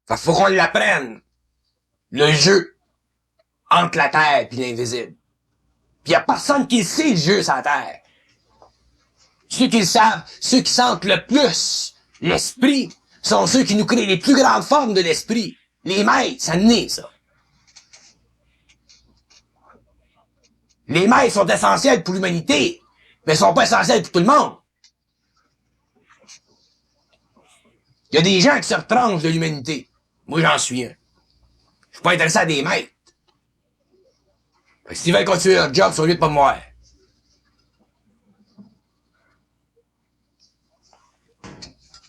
Fait faut qu'on l'apprenne. Le jeu entre la terre et l'invisible. Puis y a personne qui sait le jeu sur la terre. Ceux qui le savent, ceux qui sentent le plus l'esprit, sont ceux qui nous créent les plus grandes formes de l'esprit. Les maîtres, ça naît, ça. Les maîtres sont essentiels pour l'humanité, mais ils sont pas essentiels pour tout le monde. Il y a des gens qui se retranchent de l'humanité. Moi, j'en suis un. Je suis pas intéressé à des maîtres. Fait que s'ils veulent continuer leur job, ils sont obligés de pas me voir.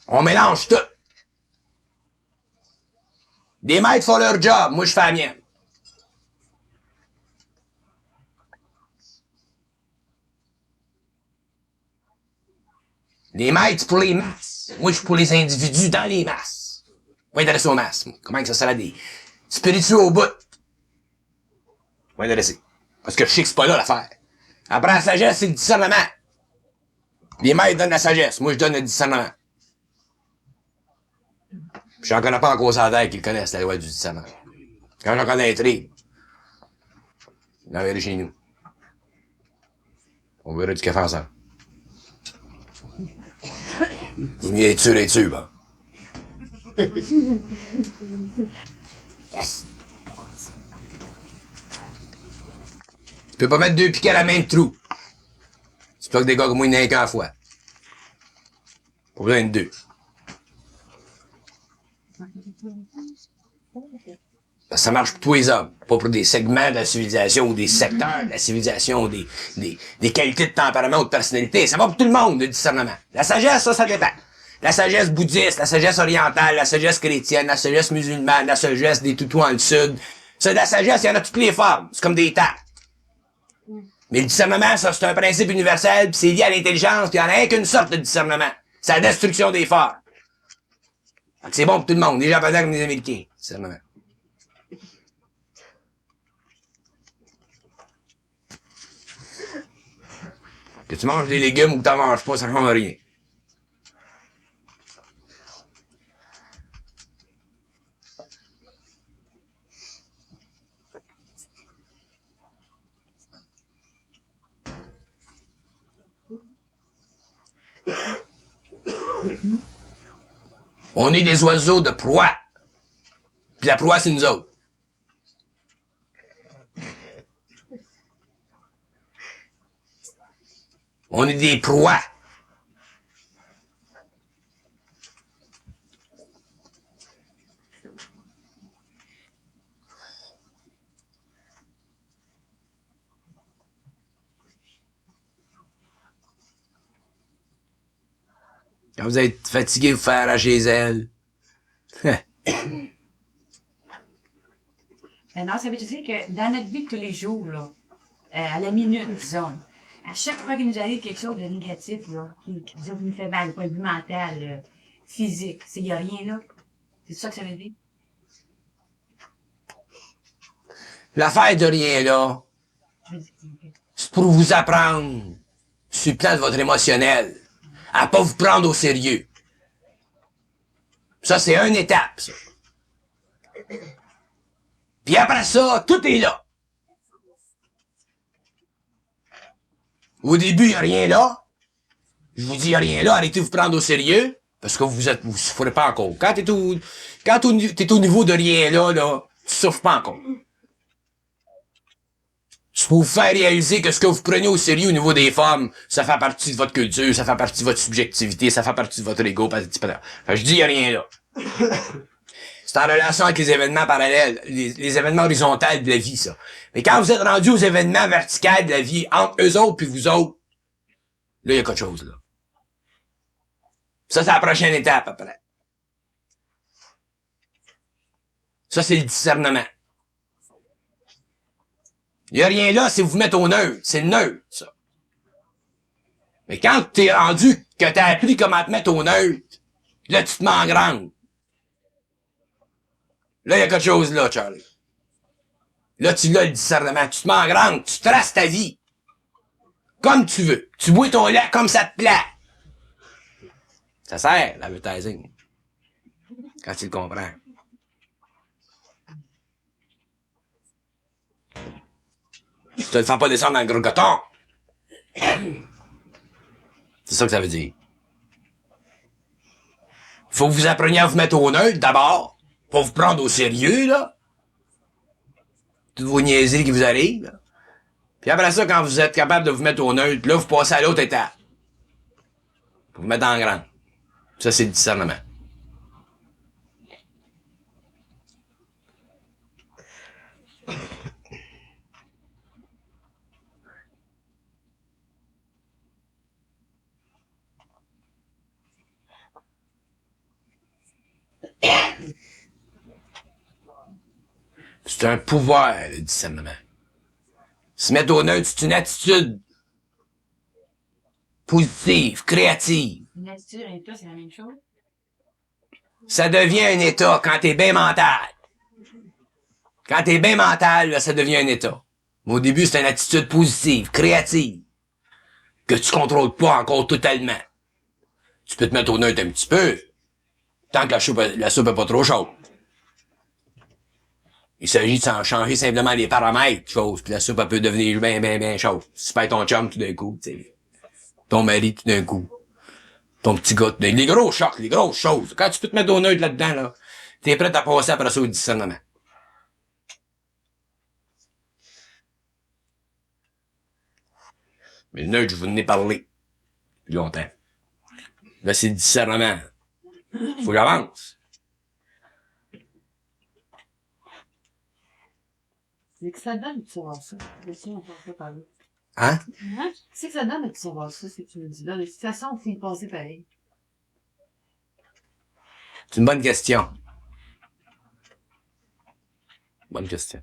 On mélange tout. Des maîtres font leur job, moi je fais la mienne. Les maîtres, c'est pour les masses. Moi, je suis pour les individus dans les masses. Pas intéressé aux masses. Comment que ça sert à des spiritueux au bout? Pas intéressé. Parce que je sais que c'est pas là l'affaire. Après, la sagesse, c'est le discernement. Les maîtres donnent la sagesse. Moi, je donne le discernement. Puis j'en connais pas encore sur la terre qui le connaissent, la loi du discernement. Quand j'en connais un tri, je l'enverrai chez nous. On verra du café ensemble. Vous mieux être sûr d'être sûr, bon. Tu peux pas mettre deux piquets à la même trou. C'est pas que des gars comme moi, il n'y en a qu'un fois. Pas besoin de deux. Parce que ça marche pour tous les hommes, pas pour des segments de la civilisation ou des secteurs de la civilisation ou des qualités de tempérament ou de personnalité. Ça va pour tout le monde, le discernement. La sagesse, ça dépend. La sagesse bouddhiste, la sagesse orientale, la sagesse chrétienne, la sagesse musulmane, la sagesse des toutous dans le sud. Ça, de la sagesse, il y en a toutes les formes. C'est comme des tables. Mais le discernement, ça, c'est un principe universel, puis c'est lié à l'intelligence, puis il n'y en a rien qu'une sorte de discernement. C'est la destruction des forts. C'est bon pour tout le monde, les Japonais comme les Américains, discernement. Que tu manges des légumes ou que t'en manges pas, ça change rien. On est des oiseaux de proie. Puis la proie, c'est nous autres. On est des proies. Quand vous êtes fatigué, vous faire arracher les ailes. Non, ça veut dire que dans notre vie de tous les jours, là, à la minute, disons, à chaque fois qu'il nous arrive quelque chose de négatif, là, qui nous fait mal, point de vue mental, physique, il n'y a rien là. C'est ça que ça veut dire? L'affaire de rien là, c'est pour vous apprendre, sur le plan de votre émotionnel, à pas vous prendre au sérieux. Ça, c'est une étape, ça. Puis après ça, tout est là. Au début, il n'y a rien là. Je vous dis, il n'y a rien là, arrêtez de vous prendre au sérieux, parce que vous souffrez pas encore. Quand t'es au niveau de rien là, tu souffres pas encore. C'est pour vous faire réaliser que ce que vous prenez au sérieux au niveau des femmes, ça fait partie de votre culture, ça fait partie de votre subjectivité, ça fait partie de votre ego. Je dis, il n'y a rien là. C'est en relation avec les événements parallèles, les événements horizontaux de la vie, ça. Mais quand vous êtes rendu aux événements verticaux de la vie, entre eux autres puis vous autres, là, il y a quelque chose, là. Ça, c'est la prochaine étape, après. Ça, c'est le discernement. Il y a rien là, c'est vous mettre au neutre. C'est le neutre, ça. Mais quand t'es rendu que t'as appris comment te mettre au neutre, là, tu te mets en grande. Là, il y a quelque chose là, Charlie. Là, tu l'as le discernement. Tu te mets en grande, tu traces ta vie. Comme tu veux. Tu bois ton lait comme ça te plaît. Ça sert, l'advertising. Quand tu le comprends. te le fais pas descendre dans le gros coton. C'est ça que ça veut dire. Faut que vous appreniez à vous mettre au neutre, d'abord. Pour vous prendre au sérieux, là. Toutes vos niaiseries qui vous arrivent, là. Puis après ça, quand vous êtes capable de vous mettre au neutre, là, vous passez à l'autre étape. Pour vous mettre en grand. Ça, c'est le discernement. C'est un pouvoir, le discernement. Se mettre au neutre, c'est une attitude positive, créative. Une attitude et toi, c'est la même chose? Ça devient un état quand t'es bien mental. Quand t'es bien mental, là, ça devient un état. Mais au début, c'est une attitude positive, créative, que tu contrôles pas encore totalement. Tu peux te mettre au neutre un petit peu, tant que la soupe est pas trop chaude. Il s'agit de s'en changer simplement les paramètres, chose, puis la soupe elle peut devenir bien chaude. Si tu perds ton chum tout d'un coup, tu sais. Ton mari tout d'un coup. Ton petit gars tout d'un coup. Les gros chocs, les grosses choses. Quand tu peux te mettre au neutre là-dedans, là, t'es prêt à passer après ça au discernement. Mais le neutre, je vous en ai parlé. Depuis longtemps. Là, c'est le discernement. Faut que j'avance. C'est que ça donne de savoir ça. Si on peut parler. Hein? Hein? C'est que ça donne de savoir ça, ce que tu me dis là. De toute façon, on finit de passer pareil. C'est une bonne question. Bonne question.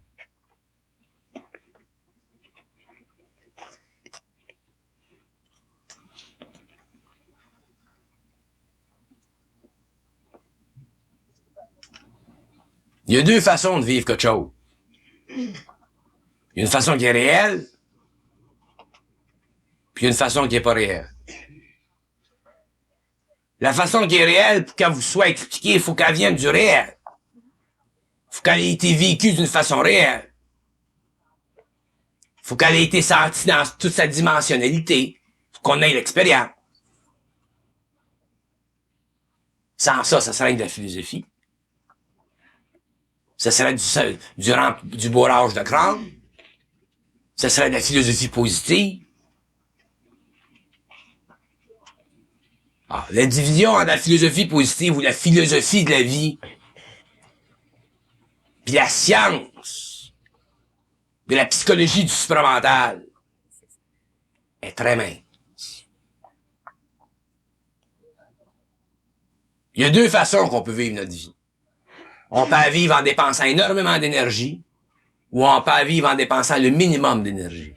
Il y a deux façons de vivre quelque chose. Il y a une façon qui est réelle, puis il y a une façon qui est pas réelle. La façon qui est réelle, pour qu'elle vous soit expliquée, il faut qu'elle vienne du réel. Il faut qu'elle ait été vécue d'une façon réelle. Il faut qu'elle ait été sentie dans toute sa dimensionnalité. Il faut qu'on ait l'expérience. Sans ça, ça serait de la philosophie. Ça serait du bourrage de crâne. Ça serait de la philosophie positive. Ah, la division entre la philosophie positive ou la philosophie de la vie, puis la science de la psychologie du supramental est très mince. Il y a deux façons qu'on peut vivre notre vie. On peut la vivre en dépensant énormément d'énergie, ou on peut la vivre en dépensant le minimum d'énergie.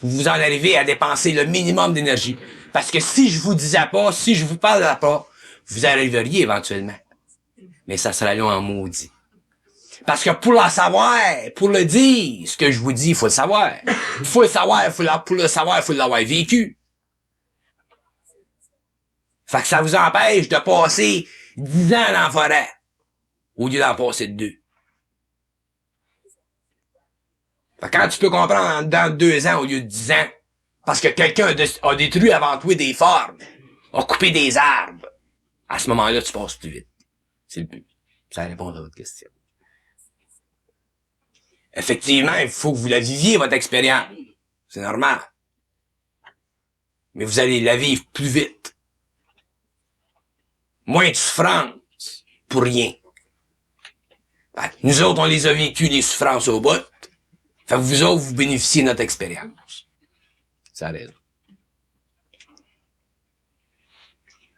Vous en arrivez à dépenser le minimum d'énergie. Parce que si je vous disais pas, si je vous parlerais pas, vous arriveriez éventuellement. Mais ça serait long en maudit. Parce que pour la savoir, pour le dire, ce que je vous dis, il faut le savoir. Il faut le savoir, pour le savoir, il faut l'avoir vécu. Fait que ça vous empêche de passer 10 ans dans la forêt, au lieu d'en passer 2. Fait que quand tu peux comprendre dans 2 ans au lieu de 10 ans, parce que quelqu'un a détruit avant toi des formes, a coupé des arbres, à ce moment-là, tu passes plus vite. C'est le but. Ça répond à votre question. Effectivement, il faut que vous la viviez, votre expérience. C'est normal. Mais vous allez la vivre plus vite. Moins de souffrance pour rien. Fait que nous autres, on les a vécues, les souffrances au bout. Fait que vous autres, vous bénéficiez de notre expérience. Ça raison.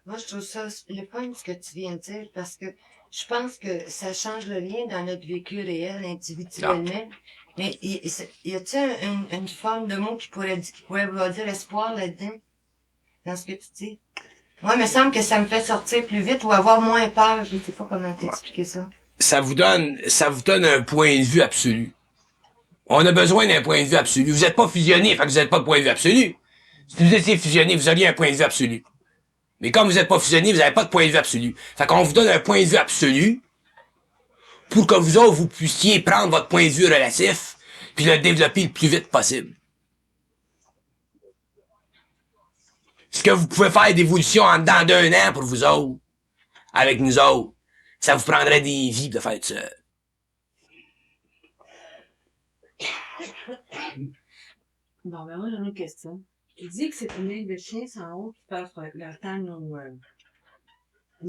Moi, je trouve ça le fun ce que tu viens de dire parce que je pense que ça change le lien dans notre vécu réel individuellement. Mais y a-t-il une forme de mot qui pourrait vouloir dire espoir là-dedans? Dans ce que tu dis? Moi, il me semble que ça me fait sortir plus vite ou avoir moins peur. Je ne sais pas comment t'expliquer ça. Ça vous donne un point de vue absolu. On a besoin d'un point de vue absolu. Vous n'êtes pas fusionné, fait que vous n'êtes pas de point de vue absolu. Si vous étiez fusionné, vous auriez un point de vue absolu. Mais comme vous n'êtes pas fusionné, vous n'avez pas de point de vue absolu. Fait qu'on vous donne un point de vue absolu pour que vous autres, vous puissiez prendre votre point de vue relatif puis le développer le plus vite possible. Ce que vous pouvez faire d'évolution en dedans d'un an pour vous autres, avec nous autres, ça vous prendrait des vies de faire ça. Bon, ben moi, j'ai une question. Tu dis que c'est une ligne de chiens en haut qui peuvent leur temps nous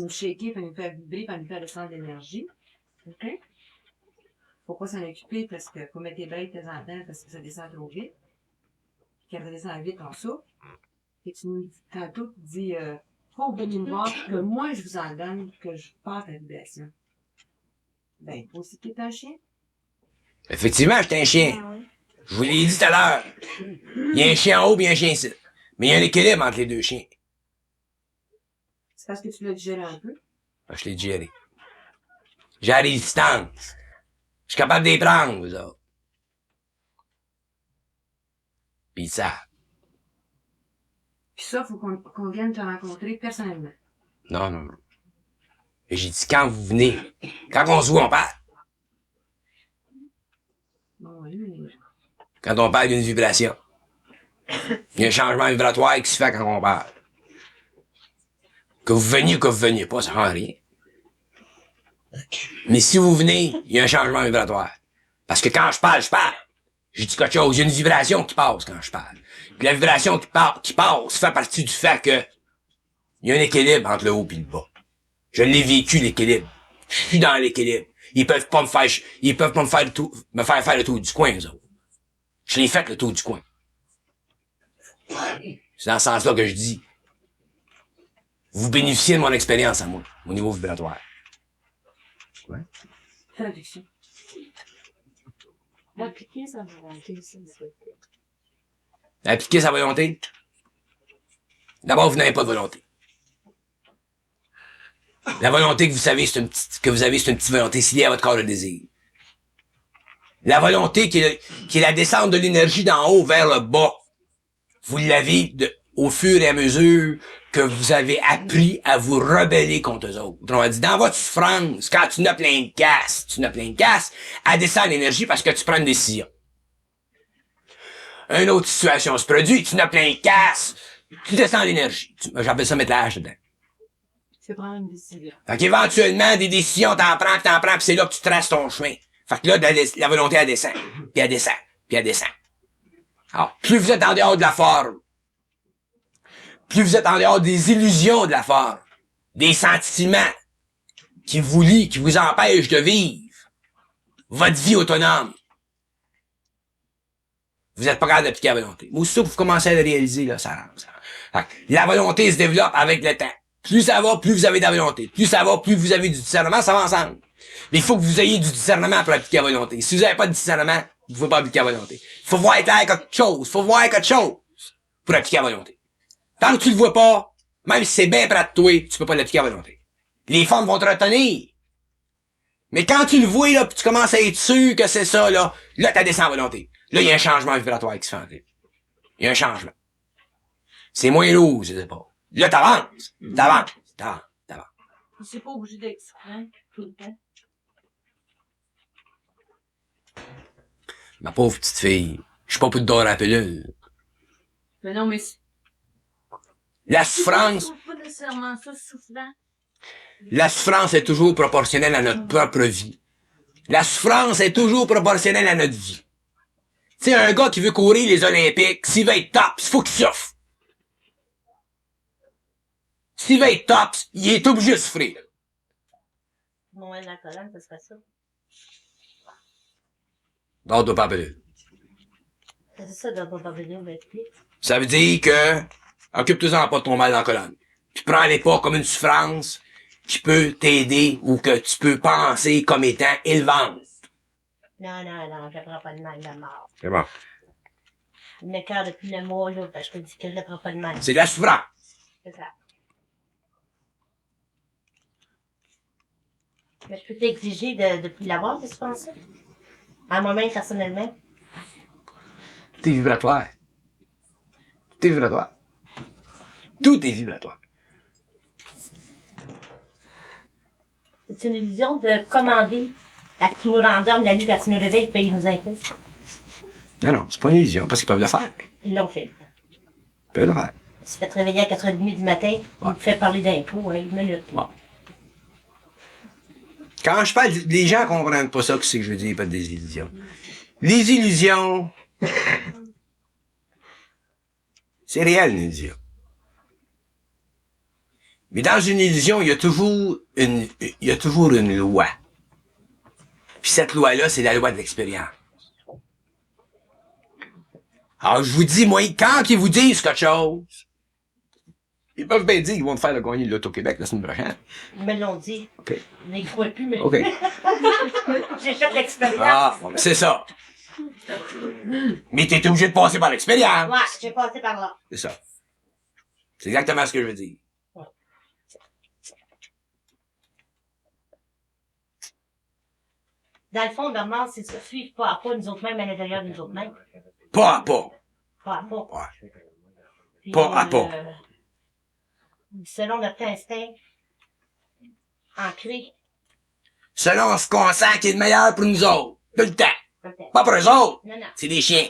shaker, puis nous faire vibrer, puis nous faire descendre l'énergie. OK? Faut pas s'en occuper parce que faut mettre tes bêtes de temps en temps parce que ça descend trop vite. Puis quand ça descend vite, on souffle. Et tu nous dis, tantôt, tu dis, faut venir me voir que moi, je vous en donne, que je passe la vibration. Ben, toi aussi, t'es un chien? Effectivement, j'étais un chien. Je vous l'ai dit tout à l'heure. Il y a un chien en haut et un chien ici. Mais il y a un équilibre entre les deux chiens. C'est parce que tu l'as digéré un peu? Ah, je l'ai digéré. J'ai la résistance. Je suis capable de les prendre, vous autres. Pis ça. Puis ça, faut qu'on vienne te rencontrer personnellement. Non, non, non. Et j'ai dit quand vous venez. Quand on se voit, on parle. Bon, oui, mais... Quand on parle d'une vibration. Il y a un changement vibratoire qui se fait quand on parle. Que vous veniez ou que vous veniez pas, ça change rien. Mais si vous venez, il y a un changement vibratoire. Parce que quand je parle, j'ai dit quelque chose. Il y a une vibration qui passe quand je parle. Puis la vibration qui passe fait partie du fait que il y a un équilibre entre le haut et le bas. Je l'ai vécu, l'équilibre. Je suis dans l'équilibre. Ils peuvent pas me faire me faire faire le tour du coin, eux autres. Je l'ai fait le tour du coin. C'est dans ce sens-là que je dis. Vous bénéficiez de mon expérience à moi, au niveau vibratoire. Ouais. Traduction. Appliquer sa volonté, s'il vous plaît. Appliquer sa volonté. D'abord, vous n'avez pas de volonté. La volonté que vous savez, c'est une petite volonté, c'est lié à votre corps de désir. La volonté qui est la descente de l'énergie d'en haut vers le bas. Vous l'avez au fur et à mesure que vous avez appris à vous rebeller contre eux autres. Autrement dit, dans votre souffrance, quand tu n'as plein de casse, elle descend l'énergie parce que tu prends une décision. Une autre situation se produit, tu n'as plein de casse, tu descends l'énergie. J'appelle ça mettre la hache dedans. C'est prendre une décision. Fait qu'éventuellement, des décisions, t'en prends, pis c'est là que tu traces ton chemin. Fait que là, la volonté, elle descend, puis elle descend, puis elle descend. Alors, plus vous êtes en dehors de la forme, plus vous êtes en dehors des illusions de la forme, des sentiments qui vous lient, qui vous empêchent de vivre votre vie autonome, vous êtes pas capable d'appliquer la volonté. Mais aussitôt que vous commencez à le réaliser, là, ça rentre. Fait que la volonté se développe avec le temps. Plus ça va, plus vous avez de la volonté. Plus ça va, plus vous avez du discernement, ça va ensemble. Mais il faut que vous ayez du discernement pour appliquer la volonté. Si vous n'avez pas de discernement, vous ne pouvez pas appliquer la volonté. Il faut voir clair quelque chose. Il faut voir quelque chose pour appliquer la volonté. Tant que tu le vois pas, même si c'est bien près de toi, tu peux pas l'appliquer à volonté. Les femmes vont te retenir. Mais quand tu le vois, là, pis tu commences à être sûr que c'est ça, là t'as descend à volonté. Là, il y a un changement vibratoire qui se fait en fait. Il y a un changement. C'est moins lourd, je sais pas. Là, t'avances. C'est pas obligé d'être souffrant tout le temps. Ma pauvre petite fille, je suis pas pour te donner la pilule. Mais non, mais La souffrance, Pas nécessairement ça, souffrant. la souffrance est toujours proportionnelle à notre propre vie. La souffrance est toujours proportionnelle à notre vie. Tu sais, un gars qui veut courir les Olympiques, s'il veut être top, il faut qu'il souffre. S'il veut être top, il est obligé de souffrir. Bon, la colonne, ça serait ça. Dors pas la pilule. C'est ça, de pas venir avec lui. Ça veut dire que, occupe-toi-en pas de ton mal dans la colonne. Puis prends-les pas comme une souffrance qui peut t'aider ou que tu peux penser comme étant élevante. Non, je ne prends pas de mal de mort. C'est bon. Je m'écarte depuis le mois, là, parce que je dis que je ne prends pas de mal. C'est de la souffrance. C'est ça. Mais je peux t'exiger de plus l'avoir, qu'est-ce que tu penses? À moi-même, personnellement. Tout est vibratoire. Tout est vibratoire. Tout est vibratoire. C'est une illusion de commander à qui nous rendorme la nuit quand tu nous réveilles, payer nos impôts. Non, non, c'est pas une illusion, parce qu'ils peuvent le faire. Ils l'ont fait. Ils peuvent le faire. Il se fait réveiller à 4h30 du matin, il me fait parler d'impôts, hein, une minute. Bon. Quand je parle, les gens comprennent pas ça, que c'est que je veux dire, pas des illusions. Les illusions, c'est réel, une illusion. Mais dans une illusion, il y a toujours une loi. Puis cette loi-là, c'est la loi de l'expérience. Alors, je vous dis, moi, quand ils vous disent quelque chose, ils peuvent bien dire qu'ils vont te faire le gagner de l'Auto-Québec la semaine prochaine. Ils me l'ont dit. OK. Je n'y crois plus, mais OK. j'ai fait l'expérience. Ah, bon, c'est ça. Mais t'es obligé de passer par l'expérience. Ouais, j'ai passé par là. C'est ça. C'est exactement ce que je veux dire. Dans le fond, Bernard, c'est ça, suivre pas à pas nous autres mêmes à l'intérieur de nous autres mêmes. Pas à pas. Pas à pas. Ouais. Puis, Pas à pas. Selon notre instinct ancré, Selon ce qu'on sent qui est le meilleur pour nous autres. Tout le temps. peut-être. Pas pour eux autres. Non, non. C'est des chiens.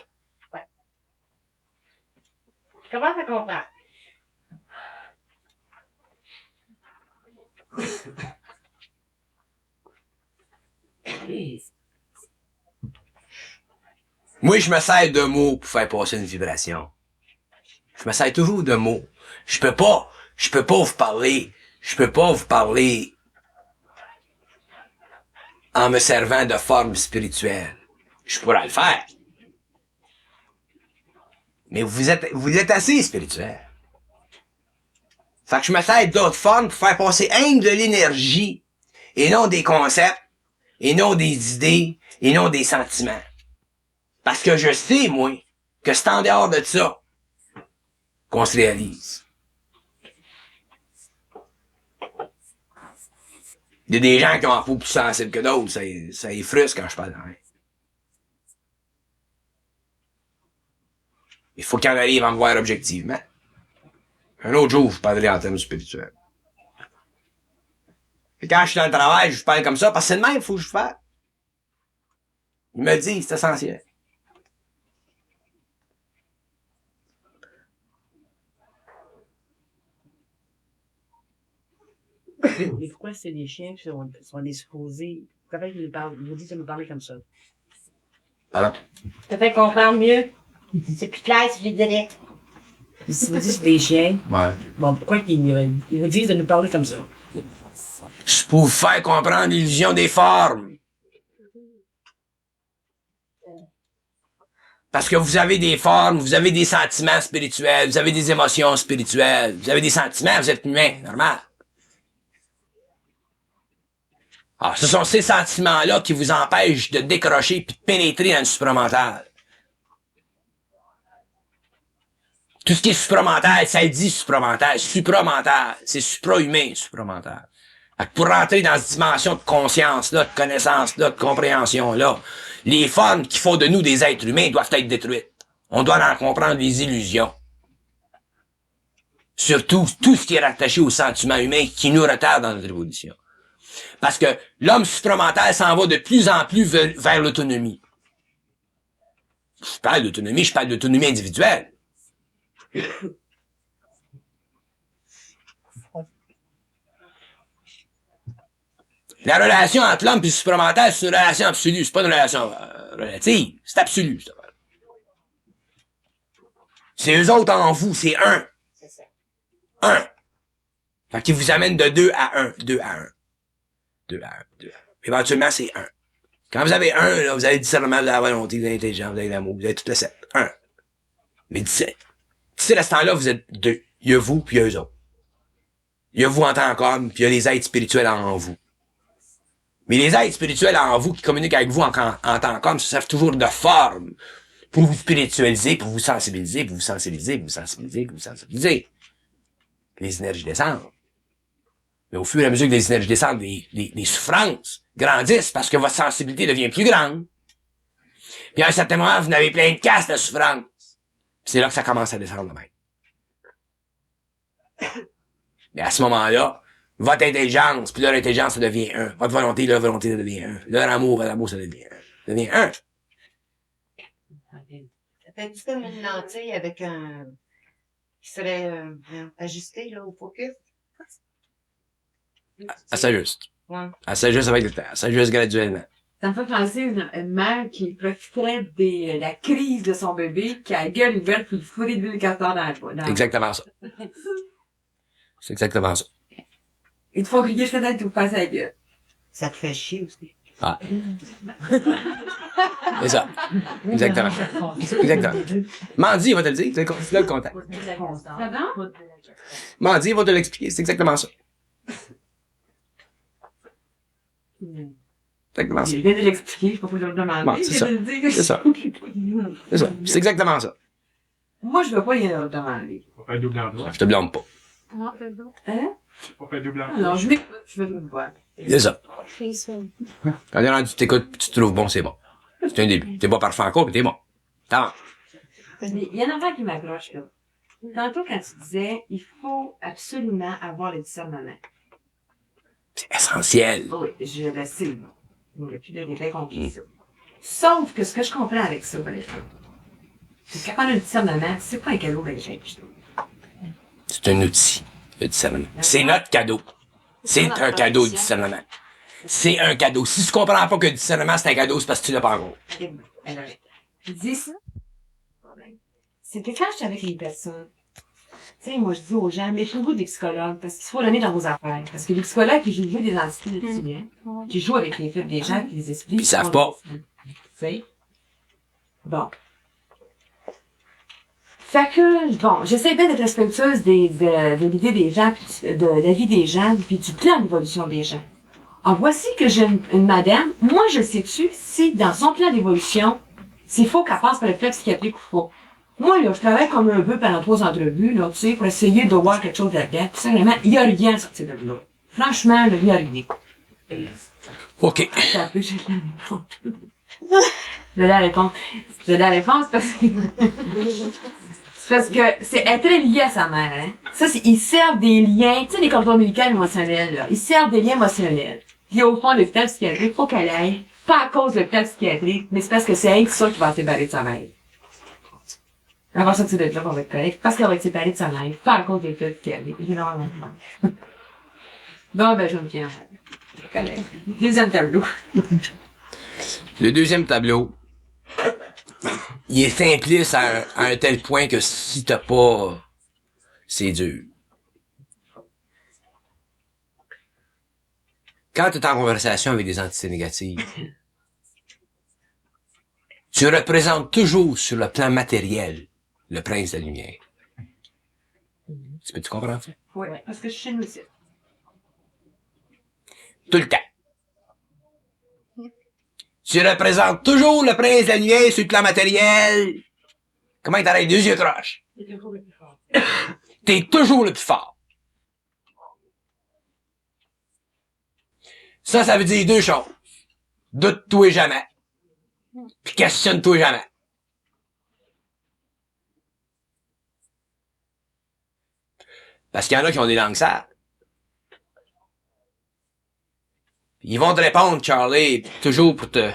Je commence à comprendre. Moi, je me sers de mots pour faire passer une vibration. Je me sers toujours de mots. Je peux pas vous parler en me servant de forme spirituelle. Je pourrais le faire. Mais vous êtes assez spirituel. Fait que je me sers d'autres formes pour faire passer de l'énergie, et non des concepts, et non des idées, et non des sentiments. Parce que je sais, moi, que c'est en dehors de ça qu'on se réalise. Il y a des gens qui ont un peau plus sensible que d'autres, ça les frustre quand je parle d'en. Il faut qu'ils en arrivent à me voir objectivement. Un autre jour, je parlerai en termes spirituels. Et quand je suis dans le travail, je parle comme ça, parce que c'est le même, il faut que je fasse. Il me dit, c'est essentiel. Des fois, c'est des chiens qui sont des supposés. Comment ils vous disent de nous parler comme ça? Alors? Ça fait comprendre mieux. C'est plus clair si je les dirais. Si vous dites que c'est des chiens, Ouais. bon, pourquoi ils nous disent de nous parler comme ça? C'est pour vous faire comprendre l'illusion des formes. Parce que vous avez des formes, vous avez des sentiments spirituels, vous avez des émotions spirituelles, vous avez des sentiments, vous êtes humain, normal. Alors, ce sont ces sentiments-là qui vous empêchent de décrocher puis de pénétrer dans le supramental. Tout ce qui est supramental, ça le dit supramental. Supramental, c'est supra-humain, supramental. Fait que pour rentrer dans cette dimension de conscience-là, de connaissance-là, de compréhension-là, les formes qui font de nous des êtres humains doivent être détruites. On doit en comprendre les illusions. Surtout, tout ce qui est rattaché aux sentiments humains qui nous retardent dans notre évolution. Parce que l'homme supramental s'en va de plus en plus vers l'autonomie. Je parle d'autonomie, je parle d'autonomie individuelle. La relation entre l'homme et le supramental, c'est une relation absolue, c'est pas une relation relative, c'est absolu. Ça. C'est eux autres en vous, c'est un. C'est ça. Un. Fait qu'il vous amène de 2 à 1, 2 à 1. 2 à 1, 2 à 1. Éventuellement, c'est 1. Quand vous avez 1, là, vous avez le discernement, vous avez la volonté, vous avez l'intelligence, vous avez l'amour, vous avez tout le 7. 1. Mais d'ici à ce temps-là, vous êtes 2. Il y a vous, puis il y a eux autres. Il y a vous en tant qu'homme, puis il y a les êtres spirituels en vous. Mais les êtres spirituels en vous qui communiquent avec vous en tant qu'homme se servent toujours de forme pour vous spiritualiser, pour vous sensibiliser, pour vous sensibiliser, pour vous sensibiliser, pour vous sensibiliser. Les énergies descendent. Mais au fur et à mesure que les énergies descendent, les souffrances grandissent parce que votre sensibilité devient plus grande. Puis à un certain moment, vous n'avez plein de casses de souffrance. Puis c'est là que ça commence à descendre même. Mais à ce moment-là, votre intelligence, puis leur intelligence, ça devient un. Votre volonté, leur volonté, ça devient un. Leur amour, ça devient un. Ça devient un. Ça fait comme une lentille avec un... qui serait ajusté, là, au focus. Elle s'ajuste. Ouais. Elle s'ajuste avec le temps. Elle s'ajuste graduellement. Ça me fait penser à une mère qui profiterait de la crise de son bébé, qui a la gueule ouverte puis fourré de l'huile castor dans la Exactement ça. C'est exactement ça. Une fois que je fais ça, tu vous passes à la gueule. Ça te fait chier aussi. Ah. C'est ça. Exactement. Exactement. Mandy, il va te le dire. Tu l'as le contact. Ça va? Mandy, il va te l'expliquer. C'est exactement ça. Exactement ça. Je viens de l'expliquer, je sais pas pourquoi je le demander. Bon, c'est ça. Je viens de le dire. C'est ça. C'est ça. C'est exactement ça. Moi, je veux pas y le demander. On fait double emploi. Je te blâme pas. Hein? On fait double emploi. Alors, je m'écoute, je veux me voir. C'est ça. Quand t'es rendu, tu t'écoutes, tu te trouves bon, c'est bon. C'est un début. T'es pas parfait encore, mais t'es bon. T'as Mais il y a un enfant qui m'accroche, là. Tantôt, quand tu disais, il faut absolument avoir le discernement. C'est essentiel. Oui, je le sais. Depuis le début, compris ça. Sauf que ce que je comprends avec ça, par exemple, c'est quand on a le discernement, c'est pas un cadeau de je trouve. C'est un outil, le discernement. C'est notre cadeau. C'est un cadeau, le discernement. C'est un cadeau. Si tu comprends pas que le discernement, c'est un cadeau, c'est parce que tu l'as pas encore. Alors, je dis ça. C'est que quand je suis avec les personnes, tu sais, moi, je dis aux gens, méfiez-vous des psychologues, parce qu'il faut l'amener dans vos affaires. Parce que les psychologues qui jouent des entités de tunnels, qui jouent avec les faits des gens, qui les expliquent. Ils savent pas. Tu sais? Bon. Fait que, bon, j'essaie bien d'être respectueuse de l'idée des gens, puis de la vie des gens, puis du plan d'évolution des gens. Alors, voici que j'ai une madame, moi, je sais-tu si dans son plan d'évolution, s'il faut qu'elle passe par le plan psychiatrique ou pas. Moi, là, je travaille comme un peu pendant 3 entrevues, là, tu sais, pour essayer de voir quelque chose là-dedans. Puis, simplement, il y a rien à sortir de là. Franchement, là, il y a rien. OK. Ça peut, j'ai la réponse. J'ai la réponse parce que... c'est parce que c'est elle est très liée à sa mère, hein. Ça, ils servent des liens, tu sais, les contrôles médicaux émotionnels, là. Ils servent des liens émotionnels. Puis au fond, l'hôpital psychiatrique, faut qu'elle aille. Pas à cause de l'hôpital psychiatrique, mais c'est parce que c'est elle ça qui va se séparer de sa mère. Elle va sortir de là, on va être correct, parce qu'elle va être séparée de sa mère. Pas à cause de l'hôpital psychiatrique. Généralement. Bon, ben, je me tiens. Correct. Deuxième tableau. Le deuxième tableau, il est simpliste à un tel point que si t'as pas, c'est dur. Quand tu es en conversation avec des entités négatives, tu représentes toujours sur le plan matériel le prince de la lumière. Tu peux-tu comprendre ça? Oui, parce que je suis chez nous aussi. Tout le temps. Tu représentes toujours le prince de la lumière sur le plan matériel. Comment t'arrêtes deux yeux croches? T'es toujours le plus fort. Ça veut dire 2 choses. Doute-toi jamais. Puis questionne-toi jamais. Parce qu'il y en a qui ont des langues sales. Ils vont te répondre, Charlie, toujours pour te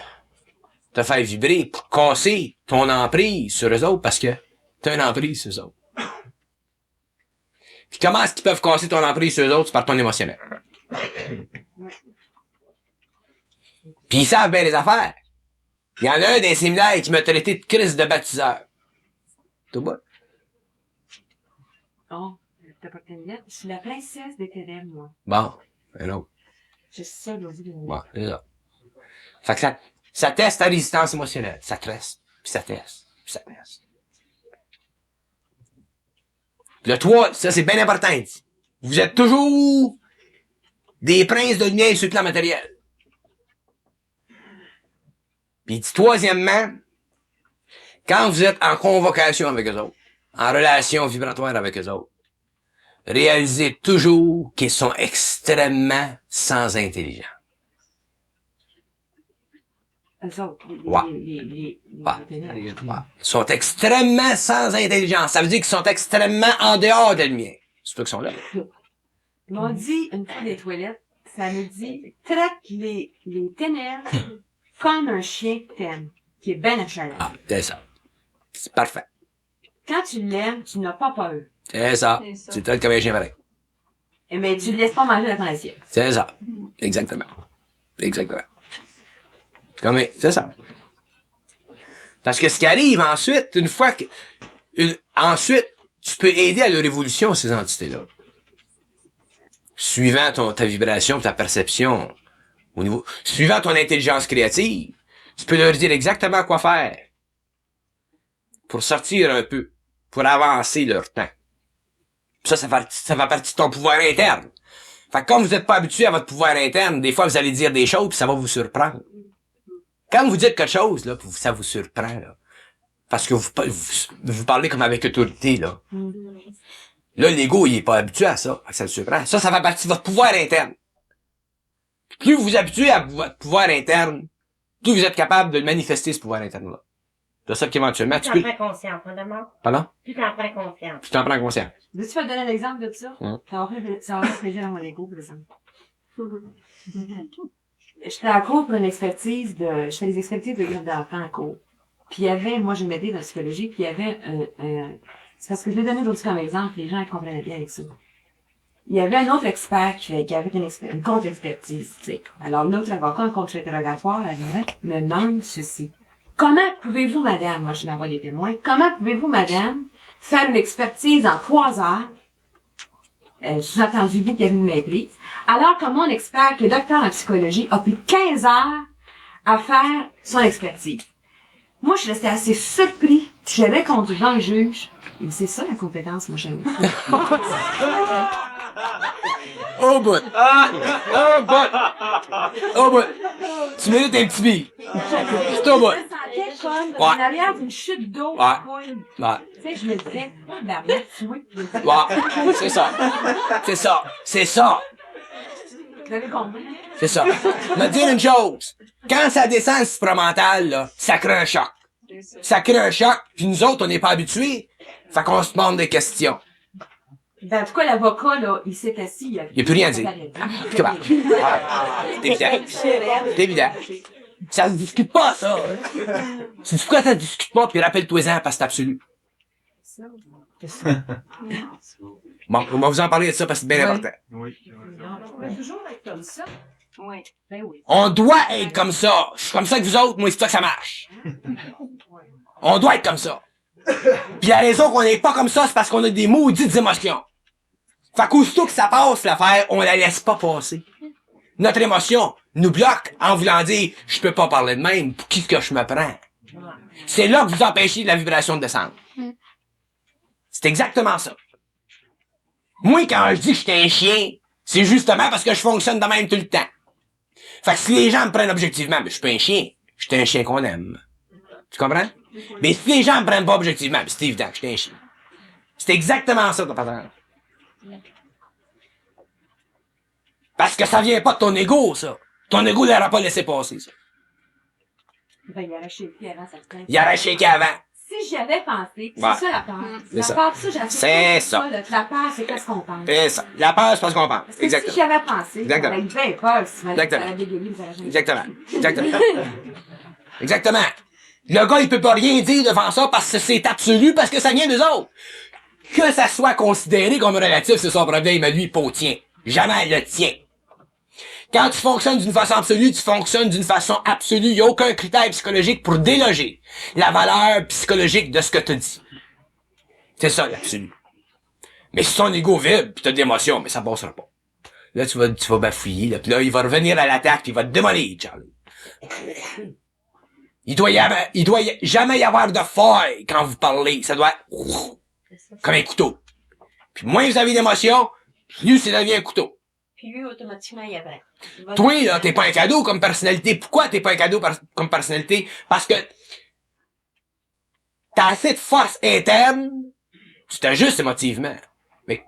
faire vibrer, pour casser ton emprise sur eux autres, parce que t'as une emprise sur eux autres. Puis comment est-ce qu'ils peuvent casser ton emprise sur eux autres? C'est par ton émotionnel. Puis ils savent bien les affaires. Il y en a un des séminaires qui m'a traité de crise de baptiseur. Tout bas. Oh, t'as pas de lettre? Je suis la princesse des ténèbres, moi. Bon, un autre. J'ai ça, aujourd'hui. Bon, c'est ça. Fait que ça teste ta résistance émotionnelle. Ça teste, puis ça teste, puis ça teste. Puis le 3, ça c'est bien important. Vous êtes toujours des princes de lumière sur le plan matériel. Puis il dit troisièmement, quand vous êtes en convocation avec eux autres, en relation vibratoire avec eux autres, réalisez toujours qu'ils sont extrêmement sans intelligence. Eux autres, Ouais. Ils sont extrêmement sans intelligence. Ça veut dire qu'ils sont extrêmement en dehors de la lumière. C'est toi qui sont là. Ils m'ont dit, une fois des toilettes, ça me dit, traite les ténèbres comme un chien que t'aimes, qui est ben achalant. Ah, c'est ça. C'est parfait. Quand tu l'aimes, tu n'as pas peur. C'est ça. C'est ça. Tu traites comme un chien pareil. Mais tu ne laisses pas manger dans ton assiette. C'est ça. Exactement. Exactement. C'est ça. Parce que ce qui arrive ensuite, une fois que... ensuite, tu peux aider à leur évolution, ces entités-là. Suivant ta vibration, ta perception, suivant ton intelligence créative, tu peux leur dire exactement quoi faire. Pour sortir un peu. Pour avancer leur temps. Ça fait partie de ton pouvoir interne. Fait que comme vous n'êtes pas habitué à votre pouvoir interne, des fois vous allez dire des choses puis ça va vous surprendre. Quand vous dites quelque chose, là, ça vous surprend, là. Parce que vous parlez comme avec autorité, là. Là, l'ego, il est pas habitué à ça. Fait que ça le surprend. Ça fait partie de votre pouvoir interne. Plus vous vous habituez à votre pouvoir interne, plus vous êtes capable de manifester ce pouvoir interne-là. C'est ça qu'éventuellement, Tu en prends conscience, vraiment. Pardon? Tu t'en prends conscience. Tu t'en prends conscience. Veux-tu te donner un exemple de ça? Ça va faire plaisir à mon ego, par exemple. J'étais en cours pour une expertise je fais des expertises de garde d'enfants en cours. Puis il y avait, moi j'ai m'aidé dans la psychologie, puis il y avait c'est parce que je l'ai donné aujourd'hui comme exemple, les gens comprenaient bien avec ça. Il y avait un autre expert qui avait une contre-expertise, tu sais. Alors l'autre avocat en contre-interrogatoire, me demande ceci. Comment pouvez-vous, madame, moi je l'envoie des témoins, comment pouvez-vous, madame, faire une expertise en 3 heures, sous-entendu vous qui avez une maîtrise, alors que mon expert, qui est docteur en psychologie, a pris 15 heures à faire son expertise. Moi, je restais assez surpris. J'avais conduit dans le juge. Mais c'est ça la compétence, moi, j'aime. Oh bout! Oh bout! Oh bout! Tu mérites un petit billet. C'est au bout. Je me sentais comme Ouais. en arrière d'une chute d'eau. Ouais. Quoi. Ouais. Tu sais, je me disais, barrière, tu vois. Ouais. C'est ça. C'est ça. C'est ça. Vous avez compris? C'est ça. Je vais te dire une chose. Quand ça descend le supramental, là, ça crée un choc. Ça crée un choc, puis nous autres, on n'est pas habitués. Fait qu'on se demande des questions. En tout cas, l'avocat, là, il s'est assis. Il a plus rien à dire. C'est évident. C'est évident. Ça se discute pas, ça. C'est pourquoi ça se discute pas, puis rappelle-toi-en, parce que c'est absolu. Bon, on va vous en parler de ça parce que c'est bien important. On va toujours être comme ça. Oui. Ben oui. On doit être comme ça. Je suis comme ça que vous autres, moi, c'est ça que ça marche. On doit être comme ça. Puis la raison qu'on n'est pas comme ça, c'est parce qu'on a des maudites émotions. Fait qu'aussitôt que ça passe, l'affaire, on la laisse pas passer. Notre émotion nous bloque en voulant dire « Je peux pas parler de même, pour qui que je me prends? » C'est là que vous empêchez la vibration de descendre. C'est exactement ça. Moi, quand je dis que je suis un chien, c'est justement parce que je fonctionne de même tout le temps. Fait que si les gens me prennent objectivement, ben, je suis pas un chien. Je suis un chien qu'on aime. Tu comprends? Mais si les gens me prennent pas objectivement, ben, c'est évident que je suis un chien. C'est exactement ça, ton patron. Parce que ça vient pas de ton ego, ça. Ton ego l'aura pas laissé passer, ça. Ben, il aurait shaké avant, ça se tient. Il aurait shaké avant. Si j'y avais pensé, c'est Ouais. ça la peur. C'est La ça. peur, ça, j'ai C'est ça. La peur, c'est qu'est-ce qu'on pense. C'est ça. La peur, c'est parce qu'on pense. Parce que Exactement. si j'y avais pensé, Exactement. j'aurais eu bien peur si tu m'avais dit que Exactement. ça allait dégueuler, vous allez jamais- Exactement. Exactement. Exactement. Le gars, il peut pas rien dire devant ça parce que c'est absolu, parce que ça vient d'eux autres. Que ça soit considéré comme relatif, c'est son problème à lui, pas au tien. Jamais le tien. Quand tu fonctionnes d'une façon absolue, tu fonctionnes d'une façon absolue. Il n'y a aucun critère psychologique pour déloger la valeur psychologique de ce que tu dis. C'est ça, l'absolu. Mais si ton ego vibre, pis t'as d'émotions, mais ça passera pas. Là, tu vas bafouiller, là, pis là, il va revenir à l'attaque, pis il va te démolir, Charlie. Il doit jamais y avoir de faille quand vous parlez. Ça doit être comme un couteau. Puis moins vous avez d'émotions, plus ça devient un couteau. Puis lui, automatiquement, il avait. Toi, là, t'es pas un cadeau comme personnalité. Pourquoi t'es pas un cadeau comme personnalité? Parce que t'as assez de force interne, tu t'ajustes émotivement. Mais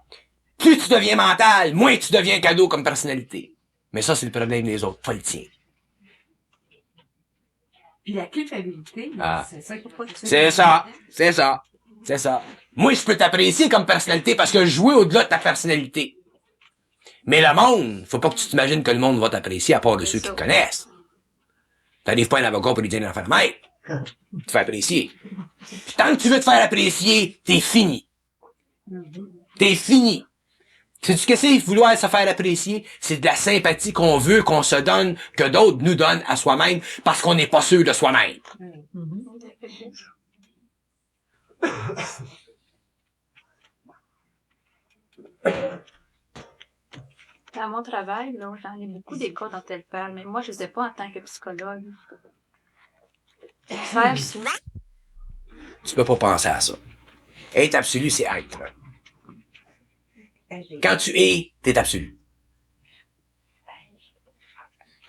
plus tu deviens mental, moins tu deviens un cadeau comme personnalité. Mais ça, c'est le problème des autres, pas le tien. Puis la culpabilité, Ah. c'est ça qu'il faut pas. C'est ça, c'est ça, c'est ça. Moi, je peux t'apprécier comme personnalité parce que je jouais au-delà de ta personnalité. Mais le monde, faut pas que tu t'imagines que le monde va t'apprécier à part de ceux qui te connaissent. T'arrives pas à un avocat pour lui dire une affaire de même. te faire apprécier. Puis tant que tu veux te faire apprécier, t'es fini. T'es fini. Sais-tu ce que c'est vouloir se faire apprécier? C'est de la sympathie qu'on veut, qu'on se donne, que d'autres nous donnent à soi-même, parce qu'on n'est pas sûr de soi-même. Dans mon travail, là, j'en ai beaucoup des cas dont elle parle, mais moi, je ne sais pas en tant que psychologue. Faire ça. Tu peux pas penser à ça. Être absolu, c'est être. Quand tu es, t'es absolu.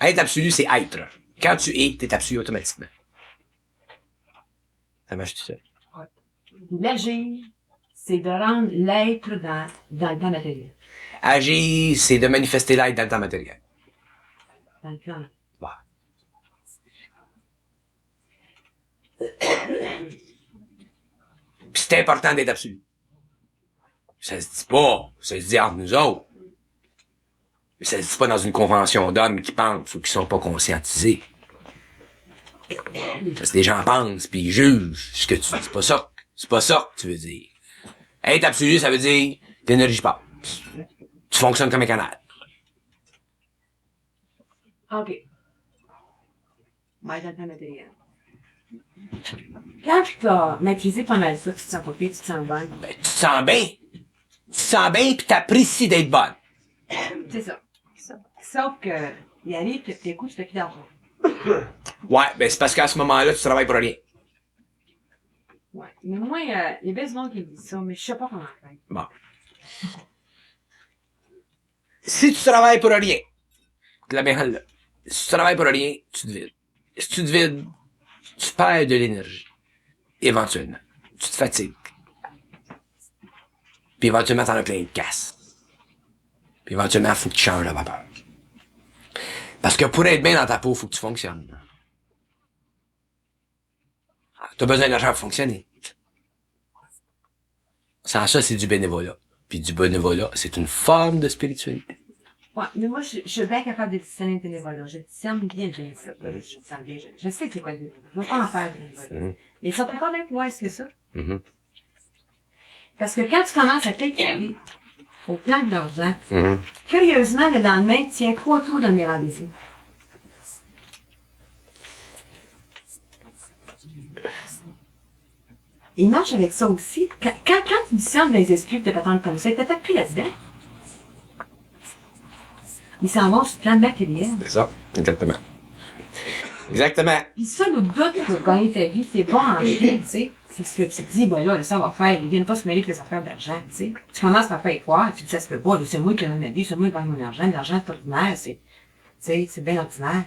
Être absolu, c'est être. Quand tu es, t'es absolu automatiquement. Ça marche tout seul. L'agir, c'est de rendre l'être dans le temps matériel. Agir, c'est de manifester l'être dans le temps matériel. Dans le plan. Bah. Puis c'est important d'être absolu. Ça se dit pas, ça se dit entre nous autres. Mais ça se dit pas dans une convention d'hommes qui pensent ou qui sont pas conscientisés. Parce que les gens pensent puis ils jugent ce que tu dis. C'est pas ça. C'est pas ça que tu veux dire. Être absolu, ça veut dire l'énergie passe. Tu fonctionnes comme un canal. OK. Ouais, dans le temps matériel. Quand tu as maîtrisé pas mal ça, tu te sens pas pire, tu te sens bonne. Ben, tu te sens bien. Tu te sens bien pis t'apprécies d'être bonne. C'est ça. Sauf que, il arrive que tes coups, tu fais plus d'argent. Ouais, ben c'est parce qu'à ce moment-là, tu travailles pour rien. Ouais. Mais moi, il y a bien du monde qui me dit ça, mais je sais pas comment faire. Bon. Si tu travailles pour rien, la bien là. Si tu travailles pour rien, tu te vides. Si tu te vides, tu perds de l'énergie. Éventuellement. Tu te fatigues. Puis éventuellement, t'en as plein de casse. Puis éventuellement, faut que tu changes la vapeur. Parce que pour être bien dans ta peau, faut que tu fonctionnes. T'as besoin d'argent pour fonctionner. Sans ça, c'est du bénévolat. Puis du bénévolat, c'est une forme de spiritualité. Ouais, mais moi, je suis bien capable de discerner le bénévolat. Je discerne bien le bénévolat. Je discerne bien. Je sais c'est quoi le bénévolat. Je veux pas en faire du bénévolat. Mais ils sont encore bien plus loin que ça. Parce que quand tu commences à t'éclater au plan de l'argent, curieusement, le lendemain, tu tiens 3 tours de mes rendez-vous. Il marche avec ça aussi. Quand tu discernes les esprits de patentes comme ça, t'attaques plus là-dedans. Ils s'en vont sur le plan matériel. C'est ça. Exactement. Exactement. Puis ça, le but pour gagner ta vie, c'est pas en chien, tu sais. C'est ce que tu te dis, ben là, ça va faire, ils viennent pas se mêler avec les affaires d'argent, tu sais. Tu commences par faire croire, tu dis, ça se peut pas, là, c'est moi qui gagne ma vie, c'est moi qui gagne mon argent, l'argent c'est ordinaire, c'est, tu sais, c'est bien ordinaire.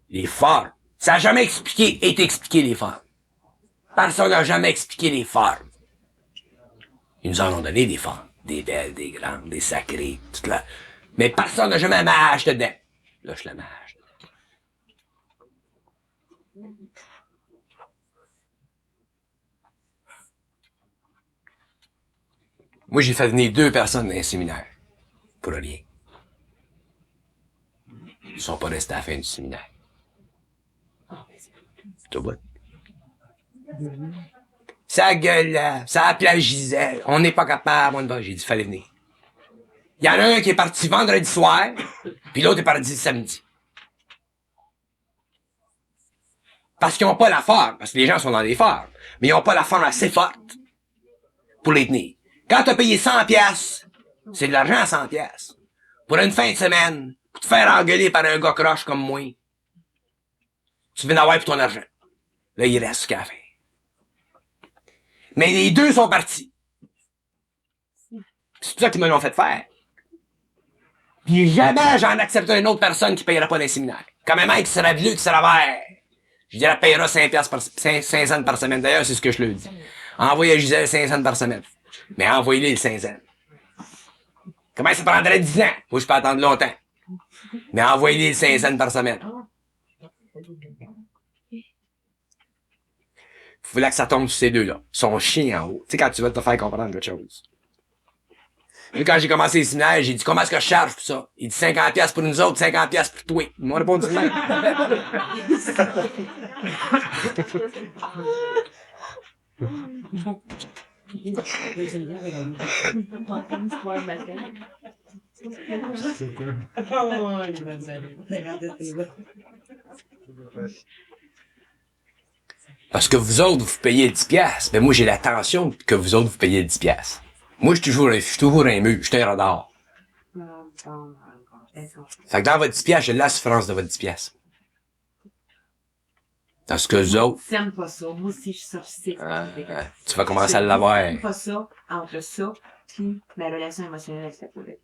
Les formes. Ça n'a jamais été expliqué les formes. Personne n'a jamais expliqué les formes. Ils nous en ont donné des formes. Des belles, des grandes, des sacrées, tout là. Mais personne n'a jamais mâche dedans. Là, je la mâche dedans. Moi, j'ai fait venir 2 personnes dans un séminaire. Pour rien. Ils sont pas restés à la fin du séminaire. Tu vois? Ça gueule là, ça appelait Gisèle. On n'est pas capable. J'ai dit, fallait venir. Il y en a un qui est parti vendredi soir, puis l'autre est parti samedi. Parce qu'ils n'ont pas la forme, parce que les gens sont dans des formes, mais ils n'ont pas la forme assez forte pour les tenir. Quand t'as payé 100 piastres, c'est de l'argent à 100 piastres. Pour une fin de semaine, pour te faire engueuler par un gars croche comme moi, tu viens d'avoir pour ton argent. Là, il reste ce qu'il y a à faire. Mais les 2 sont partis. C'est tout ça qu'ils me l'ont fait faire. Puis jamais j'en accepte une autre personne qui payera pas les séminaires. Comme un mec qui sera bleu, qui sera vert. Je dirais, payera 5 cents par semaine. D'ailleurs, c'est ce que je lui dis. Envoyez à Gisèle 5 cents par semaine. Mais envoyez-les les 5 cents. Comment ça prendrait 10 ans? Moi, je peux attendre longtemps. Mais envoyez-les les 5 cents par semaine. Fallait que ça tombe sur ces deux-là. Son chien en haut. Tu sais, quand tu veux te faire comprendre quelque chose. Et quand j'ai commencé les séminaires, j'ai dit, comment est-ce que je charge pour ça? Il dit 50$ pour nous autres, 50$ pour toi. Ils m'ont répondu de même. Parce que vous autres, vous payez 10$. Ben moi, j'ai l'attention que vous autres, vous payez 10$. Moi, je suis toujours un mur. Je suis un radar. Fait que dans votre 10$, j'ai la souffrance de votre 10$. Parce que vous autres, J'aime pas ça. Moi aussi, je suis sortie. tu vas commencer à l'avoir. J'aime pas ça entre ça puis ma relation émotionnelle avec cette pauvreté.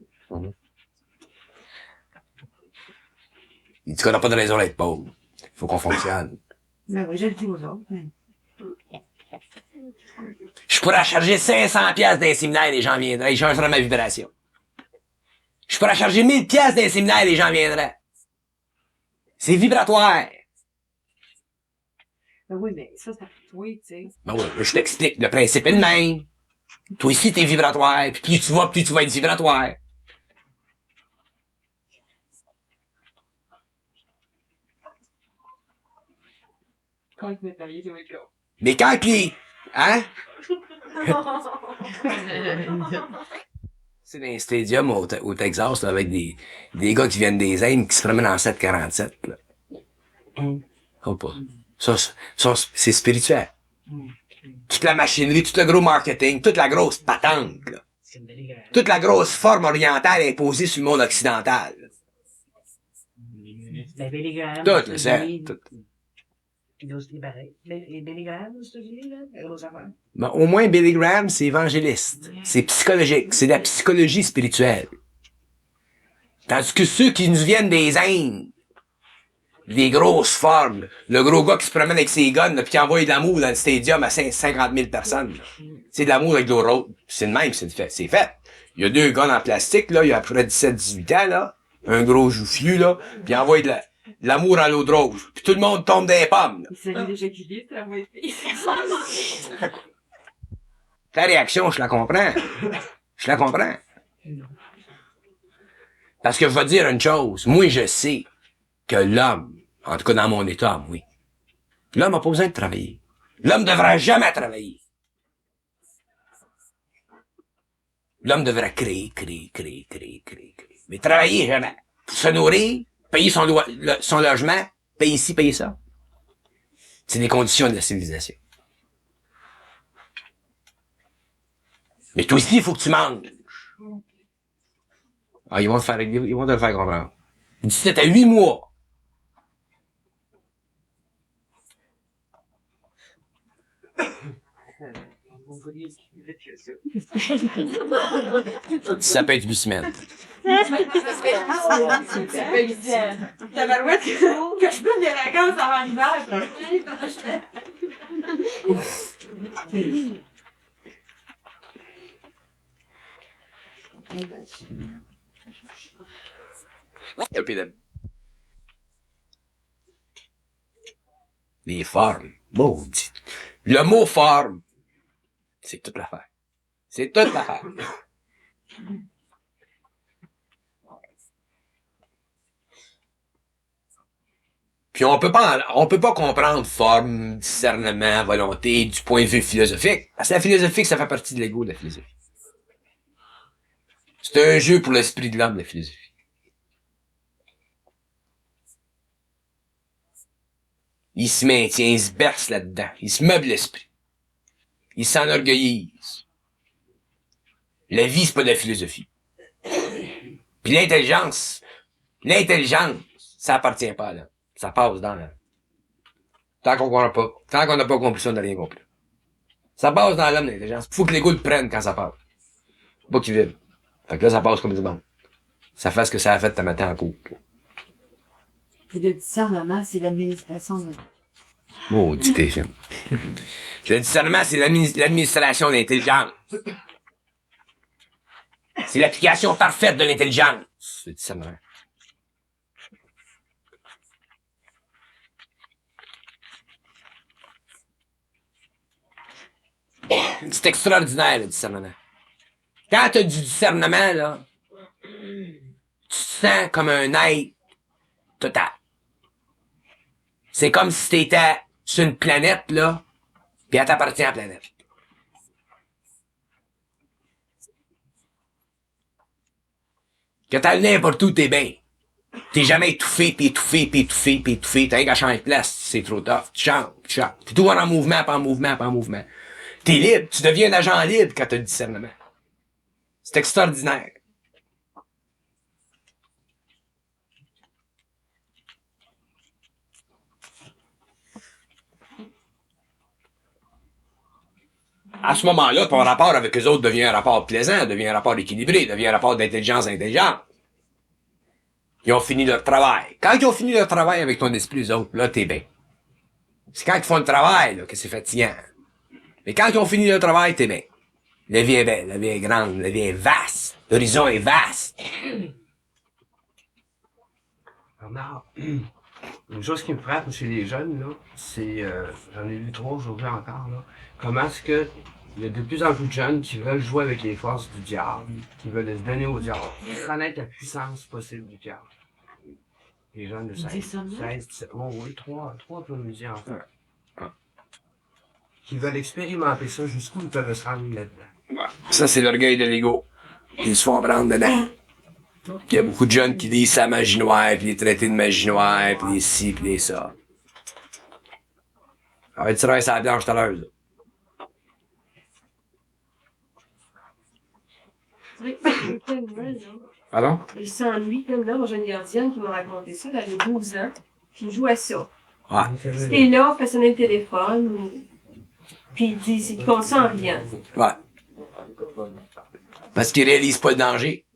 Il dit qu'on n'a pas de raison d'être pauvre. Il faut qu'on fonctionne. Ben oui, je le dis aux autres. Je pourrais charger 500$ d'un séminaire, les gens viendraient, ils changeraient ma vibration. Je pourrais charger 1000$ d'un séminaire, les gens viendraient. C'est vibratoire. Ben oui, mais ça oui, tu sais. Ben oui, je t'explique, le principe est le même. Toi aussi, t'es vibratoire, puis plus tu vas être vibratoire. Quand il m'est marié, je vais être là. Mais quand les... Hein? C'est dans un stadium au Texas, là, avec des gars qui viennent des Indes qui se promènent en 747, là. Oh, pas. Ça, c'est spirituel. Toute la machinerie, tout le gros marketing, toute la grosse patente, là. Toute la grosse forme orientale imposée sur le monde occidental. Ben, Billy Graham. Tout, le c'est. Tout. Billy Graham, aux États-Unis, là, la grosse affaire. Ben, au moins, Billy Graham, c'est évangéliste. C'est psychologique. C'est de la psychologie spirituelle. Tandis que ceux qui nous viennent des Indes, des grosses formes, le gros gars qui se promène avec ses guns, là, pis qui envoie de l'amour dans le stadium à 50 000 personnes, là. C'est de l'amour avec de l'eau rose. C'est le même, c'est fait. C'est fait. Il y a deux guns en plastique, là, il y a à peu près 17-18 ans, là. Un gros joufflu, là, pis il envoie de l'amour à l'eau de rose. Puis tout le monde tombe dans les pommes, là. Il s'agit déjà guidé, ça va être. Ta réaction, je la comprends. Je la comprends. Parce que je vais te dire une chose. Moi, je sais que l'homme, en tout cas dans mon état, oui, l'homme n'a pas besoin de travailler. L'homme ne devrait jamais travailler. L'homme devrait créer. Mais travailler jamais. Pour se nourrir, payer son logement, payer ci, payer ça. C'est des conditions de la civilisation. Mais toi aussi, il faut que tu manges. Ah, ils vont te le faire comprendre. Il dit, c'était 8 mois. Ça peut être 8 semaines. Tabarouette, que je prenne des vacances avant l'hiver. Les formes. Maudit. Le mot forme, c'est toute l'affaire. C'est toute l'affaire. Puis on peut pas comprendre forme, discernement, volonté du point de vue philosophique. Parce que la philosophie, ça fait partie de l'ego de la philosophie. C'est un jeu pour l'esprit de l'homme, la philosophie. Il se maintient, il se berce là-dedans. Il se meuble l'esprit. Il s'enorgueillise. La vie, c'est pas de la philosophie. Puis l'intelligence, ça appartient pas là. Ça passe dans l'homme. Tant qu'on n'a pas compris ça, on n'a rien compris. Ça passe dans l'homme, l'intelligence. Faut que l'ego le prenne quand ça passe. Pas qu'il vibre. Fait que là, ça passe comme du monde. Ça fait ce que ça a fait de matin en cours. Et le discernement, c'est l'administration de... Maudit tes films. Le discernement, c'est l'administration de l'intelligence. C'est l'application parfaite de l'intelligence. Le discernement. C'est extraordinaire, le discernement. Quand t'as du discernement, là, tu te sens comme un être total. C'est comme si t'étais sur une planète, là, puis elle t'appartient à la planète. Que t'ailles n'importe où, t'es bien. T'es jamais étouffé, puis étouffé, puis étouffé, puis étouffé. T'as rien qu'à changer de place, c'est trop tough. Tu changes, tu changes. T'es toujours en mouvement, pas en mouvement, pas en mouvement. T'es libre, tu deviens un agent libre quand t'as le discernement. C'est extraordinaire. À ce moment-là, ton rapport avec eux autres devient un rapport plaisant, devient un rapport équilibré, devient un rapport d'intelligence. Ils ont fini leur travail. Quand ils ont fini leur travail avec ton esprit, eux autres, là, t'es bien. C'est quand ils font le travail, là, que c'est fatigant. Mais quand ils ont fini leur travail, t'es bien. La vie est belle, la vie est grande, la vie est vaste. L'horizon est vaste. Bernard, une chose qui me frappe chez les jeunes, là, c'est, j'en ai vu 3 aujourd'hui encore, là, comment est-ce que il y a de plus en plus de jeunes qui veulent jouer avec les forces du diable, qui veulent se donner au diable, connaître la puissance possible du diable. Les jeunes de 16, 17, oh oui, 3 après-midi en fait. Qui veulent expérimenter ça jusqu'où ils peuvent se rendre là-dedans. Ça, c'est l'orgueil de l'ego. Ils se font prendre dedans. Il y a beaucoup de jeunes qui disent ça magie noire, puis les traités de magie noire, puis les ci, puis les ça. Ça va être tiré sur la blanche tout à l'heure, là. Pardon? Il s'ennuie, comme là, mon jeune gardienne qui m'a raconté ça, elle a 12 ans, puis il joue à ça. Ouais. C'était là, on fait sonner le téléphone, puis il dit, il consent rien. Ouais. Parce qu'ils réalisent pas le danger.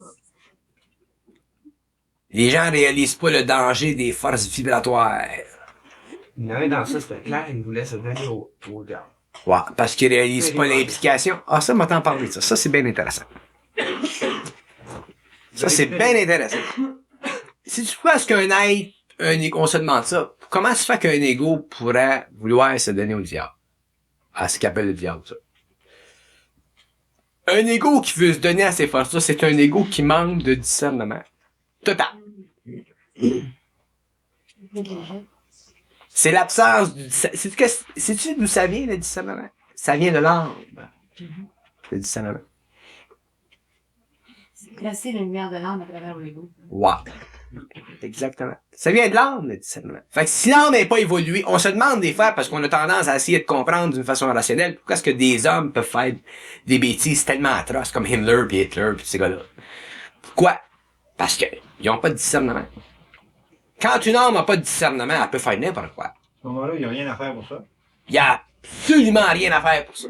Les gens réalisent pas le danger des forces vibratoires. Il y en avait dans ça, c'était clair, ils voulaient se donner au diable. Ouais, parce qu'ils réalisent pas l'implication. Ah, ça, m'entend parler de ça. Ça, c'est bien intéressant. Ça, c'est bien intéressant. Si tu penses qu'un être, on se demande ça, comment se fait qu'un ego pourrait vouloir se donner au diable? À ce qu'appelle le diable, ça. Un ego qui veut se donner à ces forces-là, c'est un ego qui manque de discernement. Total. C'est l'absence du discernement. Sais-tu d'où ça vient, le discernement? Ça vient de l'âme. Le discernement. C'est placer la lumière de l'âme à travers l'ego. Ouais. Exactement. Ça vient de l'âme, le discernement. Fait que si l'âme n'est pas évoluée, on se demande des fois, parce qu'on a tendance à essayer de comprendre d'une façon rationnelle, pourquoi est-ce que des hommes peuvent faire des bêtises tellement atroces comme Himmler pis Hitler pis ces gars-là. Pourquoi? Parce que ils ont pas de discernement. Quand une âme n'a pas de discernement, elle peut faire n'importe quoi. À ce moment-là, il n'y a rien à faire pour ça. Il y a absolument rien à faire pour ça.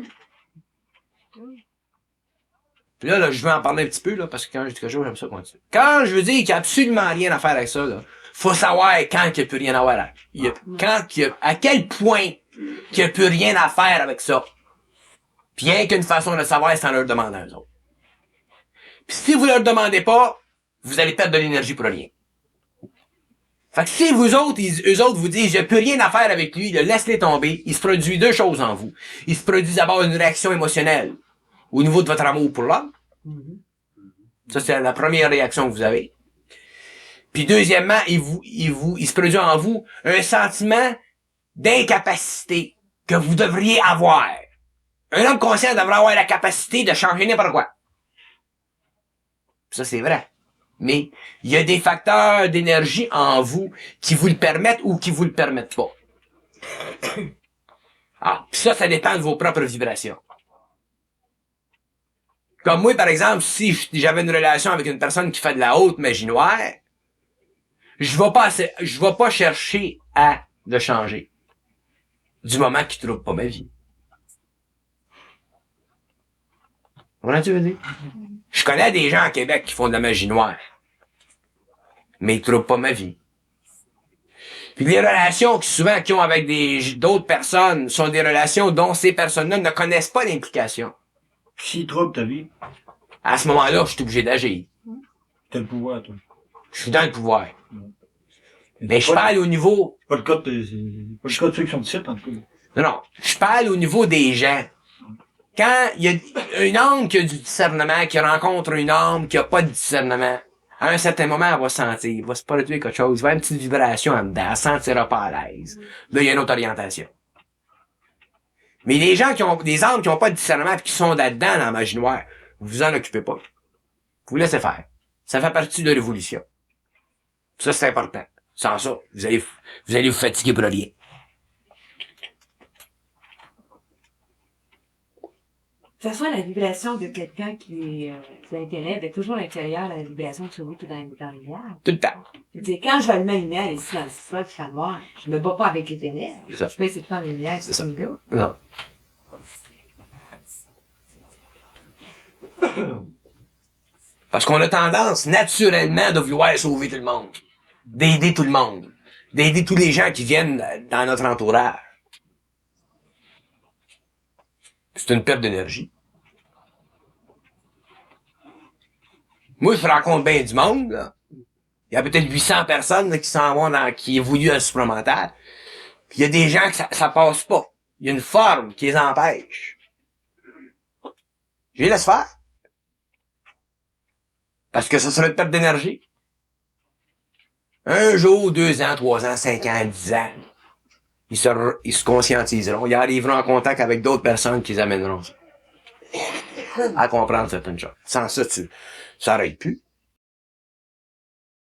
Puis là, je veux en parler un petit peu, là, parce que quand je dis quelque chose, j'aime ça continuer. Quand je veux dire qu'il n'y a absolument rien à faire avec ça, là, faut savoir quand il n'y a plus rien à voir avec. À quel point qu'il n'y a plus rien à faire avec ça. Puis rien qu'une façon de le savoir, c'est en leur demander à eux autres. Puis si vous leur demandez pas, vous allez perdre de l'énergie pour rien. Fait que si vous autres, eux autres vous disent, j'ai plus rien à faire avec lui, laisse-les tomber, il se produit 2 choses en vous. Il se produit d'abord une réaction émotionnelle au niveau de votre amour pour l'homme. Ça, c'est la première réaction que vous avez. Puis deuxièmement, il se produit en vous un sentiment d'incapacité que vous devriez avoir. Un homme conscient devrait avoir la capacité de changer n'importe quoi. Ça, c'est vrai. Mais il y a des facteurs d'énergie en vous qui vous le permettent ou qui vous le permettent pas. Ah, pis ça dépend de vos propres vibrations. Comme moi, par exemple, si j'avais une relation avec une personne qui fait de la haute magie noire, je vais pas chercher à le changer. Du moment qu'il trouve pas ma vie. Voilà, tu veux dire? Je connais des gens à Québec qui font de la magie noire. Mais ils trouvent pas ma vie. Puis les relations qu'ils ont avec d'autres personnes sont des relations dont ces personnes-là ne connaissent pas l'implication. S'il trouble ta vie, À ce moment-là, je suis obligé d'agir. t'as le pouvoir, toi. Je suis dans le pouvoir. Mais je parle au niveau... C'est pas le cas de, c'est pas le cas de ceux qui sont ici, en tout cas. Non, je parle au niveau des gens. Quand il y a une âme qui a du discernement, qui rencontre une âme qui a pas de discernement, à un certain moment, elle va sentir, il va se produire quelque chose, il va y avoir une petite vibration en dedans, elle se sentira pas à l'aise. Là, il y a une autre orientation. Mais les gens qui ont, des âmes qui ont pas de discernement et qui sont là-dedans dans la magie noire, vous en occupez pas. Vous laissez faire. Ça fait partie de l'évolution. Ça, c'est important. Sans ça, vous allez vous fatiguer pour rien. Que ce soit la vibration de quelqu'un qui est l'intérêt, avec toujours l'intérieur, la vibration de celui qui est dans les lumière. Tout le temps. Je veux dire, quand je allume la lumière ici dans le ciel, puis le noir, je me bats pas avec les ténèbres. C'est ça. Je peux essayer de faire la lumière, C'est ça. comme là. Non. Parce qu'on a tendance, naturellement, de vouloir sauver tout le monde. D'aider tout le monde. D'aider tous les gens qui viennent dans notre entourage. C'est une perte d'énergie. Moi, je rencontre bien du monde, là. Il y a peut-être 800 personnes là, qui s'en vont qui évoluent un supplémentaire. Puis il y a des gens que ça passe pas. Il y a une forme qui les empêche. Je les laisse faire. Parce que ça serait une perte d'énergie. Un jour, 2 ans, 3 ans, 5 ans, 10 ans, ils se conscientiseront. Ils arriveront en contact avec d'autres personnes qui les amèneront à comprendre certaines choses. Sans ça, ça n'arrête plus.